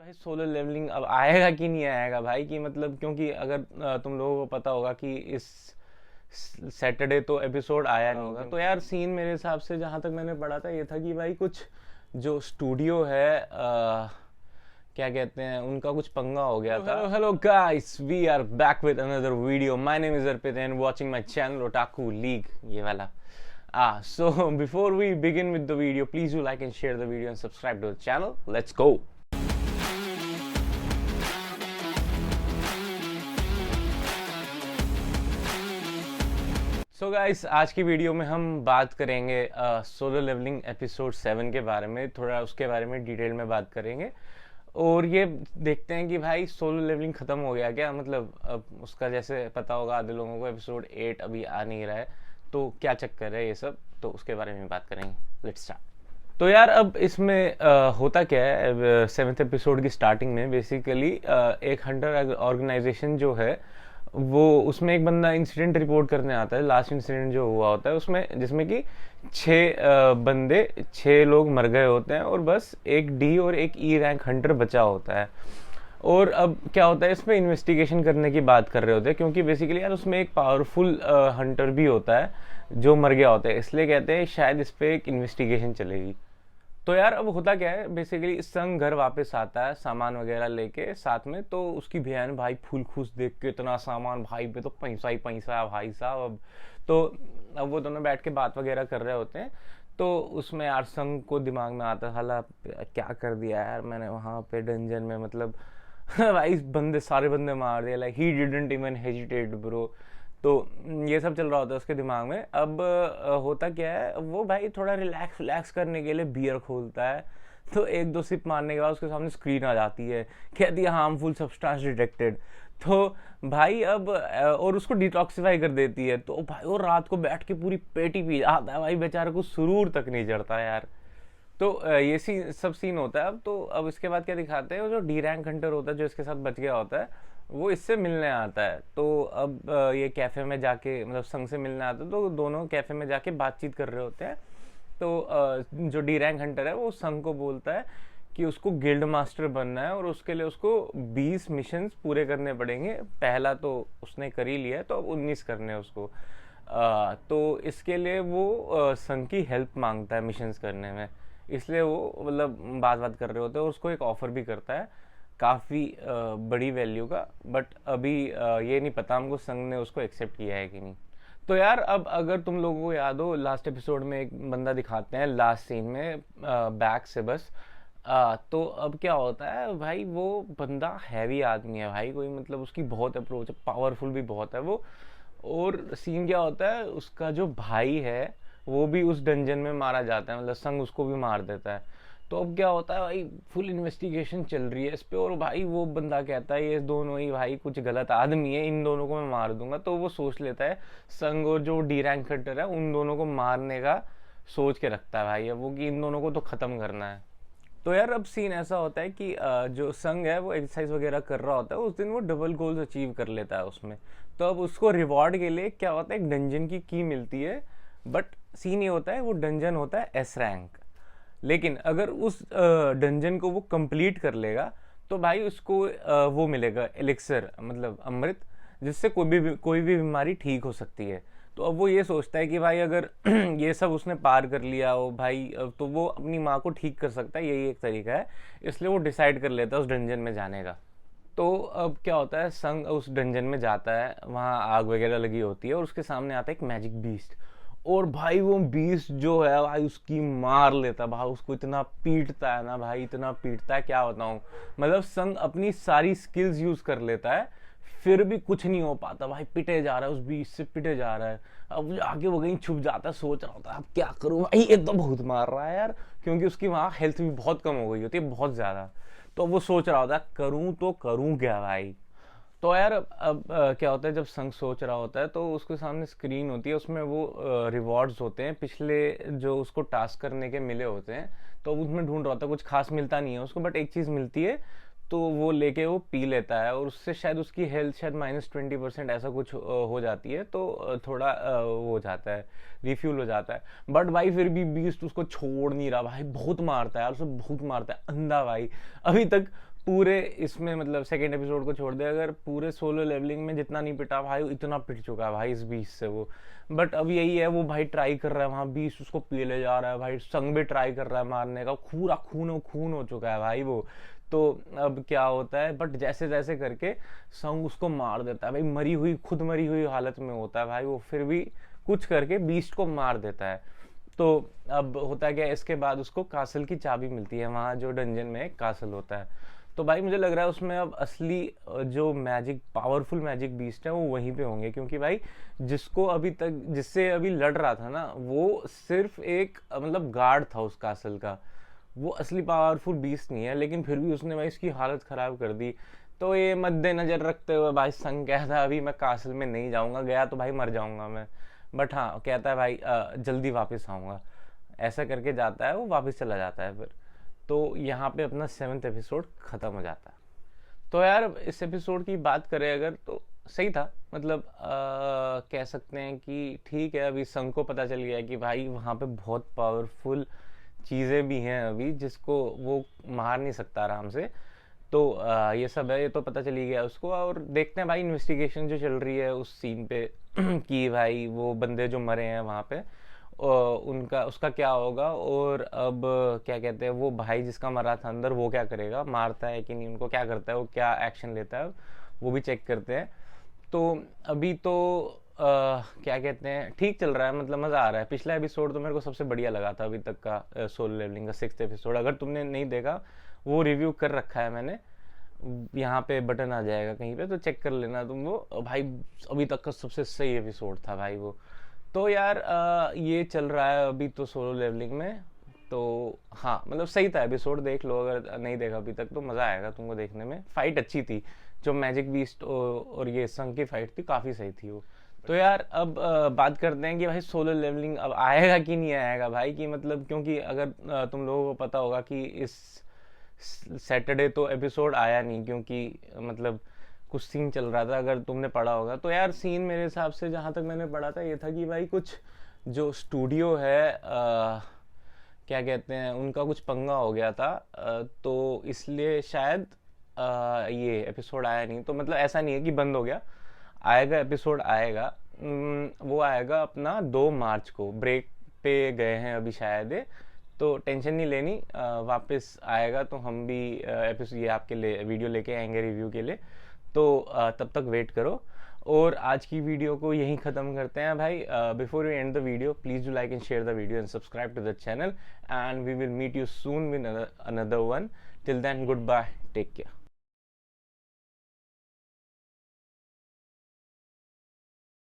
भाई solar levelling अब आएगा कि नहीं आएगा भाई, कि मतलब क्योंकि अगर तुम लोगों को पता होगा कि इस सैटरडे तो एपिसोड आया नहीं होगा, तो यार सीन मेरे हिसाब से जहाँ तक मैंने पढ़ा था ये था कि भाई कुछ जो स्टूडियो है क्या कहते हैं उनका कुछ पंगा हो गया था। Hello guys, we are back with another video. My name is Arpit and watching my channel Otaku League, ये वाला। So before we begin with the video, please do like and share the video and subscribe to the channel. Let's go. So guys, आज की video में हम बात करेंगे solar levelling episode 7 के बारे में। थोड़ा उसके बारे में डिटेल में बात करेंगे और ये देखते हैं कि भाई सोलर लेवलिंग ख़त्म हो गया क्या। मतलब अब उसका जैसे पता होगा आधे लोगों को एपिसोड 8 अभी आ नहीं रहा है, तो क्या चक्कर है ये सब, तो उसके बारे में बात करेंगे। Let's start. तो यार अब इसमें होता क्या है, 7th एपिसोड की स्टार्टिंग में बेसिकली एक हंटर ऑर्गेनाइजेशन जो है वो, उसमें एक बंदा इंसिडेंट रिपोर्ट करने आता है। लास्ट इंसिडेंट जो हुआ होता है उसमें, जिसमें कि 6 लोग मर गए होते हैं और बस एक डी और एक ई रैंक हंटर बचा होता है। और अब क्या होता है, इसमें इन्वेस्टिगेशन करने की बात कर रहे होते हैं, क्योंकि बेसिकली यार उसमें एक पावरफुल हंटर भी होता है जो मर गया होता है, इसलिए कहते हैं शायद इस पर एक इन्वेस्टिगेशन चलेगी। तो यार अब होता क्या है, बेसिकली संग घर वापस आता है सामान वगैरह लेके साथ में। तो उसकी बहन भाई फुल खुश देख के, इतना सामान भाई पे तो पैसा ही पैसा है भाई साहब। अब वो दोनों बैठ के बात वगैरह कर रहे होते हैं। तो उसमें यार संग को दिमाग में आता है, साला क्या कर दिया यार मैंने वहाँ पे डंजन में, मतलब भाई सारे बंदे मार दिए, like he didn't even hesitate bro. तो ये सब चल रहा होता है उसके दिमाग में। अब होता क्या है, वो भाई थोड़ा रिलैक्स करने के लिए बियर खोलता है। तो 1-2 सिप मारने के बाद उसके सामने स्क्रीन आ जाती है, कहती है हार्मफुल सब्सटेंस डिटेक्टेड। तो भाई अब और उसको डिटॉक्सिफाई कर देती है। तो भाई वो रात को बैठ के पूरी पेटी पी जाता है भाई, बेचारे को सुरूर तक नहीं चढ़ता यार। तो ये सब सीन होता है। अब इसके बाद क्या दिखाते हैं, जो डी रैंक हंटर होता है जो इसके साथ बच गया होता है, वो इससे मिलने आता है। तो अब ये कैफ़े में जाके, मतलब संग से मिलने आता है, तो दोनों कैफ़े में जाके बातचीत कर रहे होते हैं। तो जो डी रैंक हंटर है वो संग को बोलता है कि उसको गिल्ड मास्टर बनना है और उसके लिए उसको 20 मिशंस पूरे करने पड़ेंगे। पहला तो उसने कर ही लिया है, तो अब 19 करने हैं उसको। तो इसके लिए वो संग की हेल्प मांगता है मिशंस करने में, इसलिए वो मतलब बात कर रहे होते हैं और उसको एक ऑफ़र भी करता है काफ़ी बड़ी वैल्यू का। बट अभी ये नहीं पता हमको संग ने उसको एक्सेप्ट किया है कि नहीं। तो यार अब अगर तुम लोगों को याद हो, लास्ट एपिसोड में एक बंदा दिखाते हैं लास्ट सीन में बैक से बस। तो अब क्या होता है भाई, वो बंदा हैवी आदमी है भाई, कोई मतलब उसकी बहुत अप्रोच है, पावरफुल भी बहुत है वो। और सीन क्या होता है, उसका जो भाई है वो भी उस डंजन में मारा जाता है, मतलब संग उसको भी मार देता है। तो अब क्या होता है भाई, फुल इन्वेस्टिगेशन चल रही है इस पे, और भाई वो बंदा कहता है ये दोनों ही भाई कुछ गलत आदमी है, इन दोनों को मैं मार दूंगा। तो वो सोच लेता है, संग और जो डी रैंक हंटर है उन दोनों को मारने का सोच के रखता है भाई अब वो, कि इन दोनों को तो ख़त्म करना है। तो यार अब सीन ऐसा होता है कि जो संग है वो एक्सरसाइज वगैरह कर रहा होता है, उस दिन वो डबल गोल्स अचीव कर लेता है उसमें। तो अब उसको रिवॉर्ड के लिए क्या होता है, एक डंजन की मिलती है। बट सीन ये होता है, वो डंजन होता है S रैंक। लेकिन अगर उस डंजन को वो कंप्लीट कर लेगा तो भाई उसको वो मिलेगा एलिक्सर, मतलब अमृत, जिससे कोई भी बीमारी ठीक हो सकती है। तो अब वो ये सोचता है कि भाई अगर ये सब उसने पार कर लिया हो भाई, तो वो अपनी माँ को ठीक कर सकता है, यही एक तरीका है। इसलिए वो डिसाइड कर लेता है उस डंजन में जाने का। तो अब क्या होता है, संग उस डंजन में जाता है, वहाँ आग वगैरह लगी होती है और उसके सामने आता है एक मैजिक बीस्ट। और भाई वो बीस्ट जो है भाई उसकी मार लेता भाई, उसको इतना पीटता है ना भाई, इतना पीटता है क्या बताऊं। मतलब संग अपनी सारी स्किल्स यूज कर लेता है, फिर भी कुछ नहीं हो पाता भाई, पिटे जा रहा है, उस बीस्ट से पिटे जा रहा है। अब आगे वो कहीं छुप जाता है, सोच रहा होता है अब क्या करूं भाई, ये तो बहुत मार रहा है यार, क्योंकि उसकी वहाँ हेल्थ भी बहुत कम हो गई होती है, बहुत ज्यादा। तो वो सोच रहा होता है करूं तो करूं क्या भाई। तो यार अब क्या होता है, जब संग सोच रहा होता है तो उसके सामने स्क्रीन होती है, उसमें वो रिवॉर्ड्स होते हैं पिछले जो उसको टास्क करने के मिले होते हैं। तो उसमें ढूंढ रहा होता है, कुछ खास मिलता नहीं है उसको, बट एक चीज़ मिलती है। तो वो लेके वो पी लेता है और उससे शायद उसकी हेल्थ शायद -20% ऐसा कुछ हो जाती है। तो थोड़ा वो हो जाता है, रिफ्यूल हो जाता है। बट भाई फिर भी बीस्ट उसको छोड़ नहीं रहा भाई, बहुत मारता है यार, उसे बहुत मारता है अंधा भाई। अभी तक पूरे इसमें मतलब सेकेंड एपिसोड को छोड़ दे, अगर पूरे सोलो लेवलिंग में जितना नहीं पिटा भाई इतना पिट चुका है भाई इस बीस से वो। बट अब यही है, वो भाई ट्राई कर रहा है वहाँ, बीस उसको पी ले जा रहा है भाई, संग भी ट्राई कर रहा है मारने का, पूरा खून हो चुका है भाई वो। तो अब क्या होता है, बट जैसे जैसे करके संग उसको मार देता है भाई, खुद मरी हुई हालत में होता है भाई वो, फिर भी कुछ करके बीस्ट को मार देता है। तो अब होता है क्या, इसके बाद उसको कासल की चाबी मिलती है, वहाँ जो डंजन में एक कासल होता है। तो भाई मुझे लग रहा है उसमें अब असली जो मैजिक पावरफुल मैजिक बीस्ट है वो वहीं पे होंगे, क्योंकि भाई जिससे अभी लड़ रहा था ना, वो सिर्फ एक मतलब गार्ड था उस कासल का, वो असली पावरफुल बीस्ट नहीं है, लेकिन फिर भी उसने भाई इसकी हालत खराब कर दी। तो ये मद्देनजर रखते हुए भाई संग कहता है अभी मैं कासल में नहीं जाऊंगा, गया तो भाई मर जाऊंगा मैं, बट हाँ कहता है भाई जल्दी वापस आऊंगा, ऐसा करके जाता है वो, वापस चला जाता है फिर। तो यहाँ पे अपना 7th एपिसोड खत्म हो जाता है। तो यार इस एपिसोड की बात करें अगर, तो सही था, मतलब कह सकते हैं कि ठीक है, अभी संग को पता चल गया कि भाई वहाँ पे बहुत पावरफुल चीज़ें भी हैं अभी जिसको वो मार नहीं सकता आराम से। तो ये सब है, ये तो पता चली गया उसको। और देखते हैं भाई इन्वेस्टिगेशन जो चल रही है उस सीन पे कि भाई वो बंदे जो मरे हैं वहाँ पे उनका उसका क्या होगा, और अब क्या कहते हैं वो भाई जिसका मरा था अंदर वो क्या करेगा, मारता है कि नहीं उनको, क्या करता है वो, क्या एक्शन लेता है, वो भी चेक करते हैं। तो अभी तो क्या कहते हैं ठीक चल रहा है, मतलब मज़ा आ रहा है। पिछला एपिसोड तो मेरे को सबसे बढ़िया लगा था अभी तक का, सोलो लेवलिंग का 6th एपिसोड। अगर तुमने नहीं देखा, वो रिव्यू कर रखा है मैंने, यहाँ पे बटन आ जाएगा कहीं पे, तो चेक कर लेना तुम वो भाई, अभी तक का सबसे सही एपिसोड था भाई वो। तो यार ये चल रहा है अभी तो सोलो लेवलिंग में। तो हाँ मतलब सही था एपिसोड, देख लो अगर नहीं देखा अभी तक तो, मज़ा आएगा तुमको देखने में। फाइट अच्छी थी, जो मैजिक बीस्ट और ये संग की फाइट थी काफ़ी सही थी वो। तो यार अब बात करते हैं कि भाई सोलो लेवलिंग अब आएगा कि नहीं आएगा भाई, कि मतलब क्योंकि अगर तुम लोगों को पता होगा कि इस सैटरडे तो एपिसोड आया नहीं, क्योंकि मतलब कुछ सीन चल रहा था, अगर तुमने पढ़ा होगा तो। यार सीन मेरे हिसाब से जहाँ तक मैंने पढ़ा था ये था कि भाई कुछ जो स्टूडियो है क्या कहते हैं उनका कुछ पंगा हो गया था, तो इसलिए शायद ये एपिसोड आया नहीं। तो मतलब ऐसा नहीं है कि बंद हो गया, आएगा एपिसोड आएगा। वो आएगा अपना 2 मार्च को, ब्रेक पे गए हैं अभी शायद ये, तो टेंशन नहीं लेनी, वापस आएगा तो हम भी एपिसोड ये आपके लिए वीडियो लेके आएंगे रिव्यू के लिए। तो तब तक वेट करो। और आज की वीडियो को यहीं ख़त्म करते हैं भाई। Before you end the video, please do like and share the video and subscribe to the channel, and we will meet you soon with another one. Till then, good bye, take care.